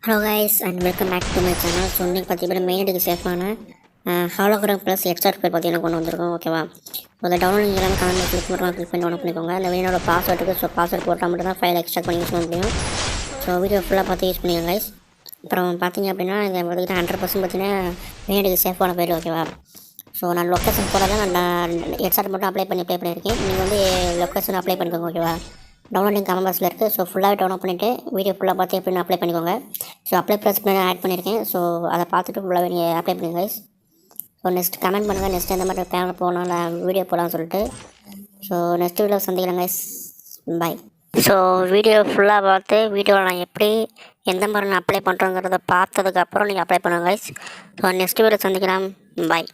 Hello guys and welcome back to my channel. So இன்றைக்கி பார்த்தீங்கன்னா மெயினுக்கு சேஃபான ஹாலோகிராம் ப்ளஸ் எக்ஸ்ட்ரா பேர் பார்த்தீங்கன்னா கொண்டு வந்திருக்கோம். ஓகேவா, அதில் டவுன்லோடிங் எல்லாமே கமெண்ட் கிளிக் பண்ணுறோம், கிளிக் பண்ணி டவுன்லோட் பண்ணிக்கோங்க. அந்த வேணோட பாஸ்வேர்டுக்கு ஸோ பாஸ்வேர்ட் போட்டால் மட்டும் தான் ஃபைல் எக்ஸ்ட்ரா பண்ணி யூஸ் பண்ண முடியும். ஸோ வீடியோ ஃபுல்லாக பார்த்து யூஸ் பண்ணிக்கோங்க கைஸ். அப்புறம் பார்த்தீங்க அப்படின்னா இதை பார்த்தீங்கன்னா 100% பார்த்தீங்கன்னா மெயினுக்கு சேஃபான பேர். ஓகேவா, ஸோ நான் லொக்கேஷன் போட தான் நான் எக்ஸ்ட்ரா மட்டும் அப்ளை பண்ணியிருக்கேன். நீங்கள் வந்து லொக்கேஷன் அப்ளை பண்ணிக்கோங்க. ஓகேவா, டவுன்லோடிங் கமெண்ட் பாக்ஸில் இருக்குது. ஸோ ஃபுல்லாகவே டவுன்லோட் பண்ணிவிட்டு வீடியோ ஃபுல்லாக பார்த்து எப்படின்னு அப்ளை பண்ணிக்கோங்க. ஸோ அப்ளை ப்ரெஸ் பண்ணி ஆட் பண்ணியிருக்கேன். ஸோ அதை பார்த்துட்டு ஃபுல்லாகவே நீங்கள் அப்ளை பண்ணுங்க கைஸ். ஸோ நெக்ஸ்ட் கமெண்ட் பண்ணுங்கள், நெக்ஸ்ட் எந்த மாதிரி கேமரா போகணும் இல்லை வீடியோ போகலான்னு சொல்லிட்டு. ஸோ நெக்ஸ்ட் வீடியோ சந்திக்கலாம் கைஸ். பாய். ஸோ வீடியோ ஃபுல்லாக பார்த்து வீடியோவில் நான் எப்படி எந்த மாதிரி நான் அப்ளை பண்ணுறோங்கிறத பார்த்ததுக்கப்புறம் நீங்கள் அப்ளை பண்ணுங்க கைஸ். ஸோ நெக்ஸ்ட் வீடியோ சந்திக்கலாம். பாய்.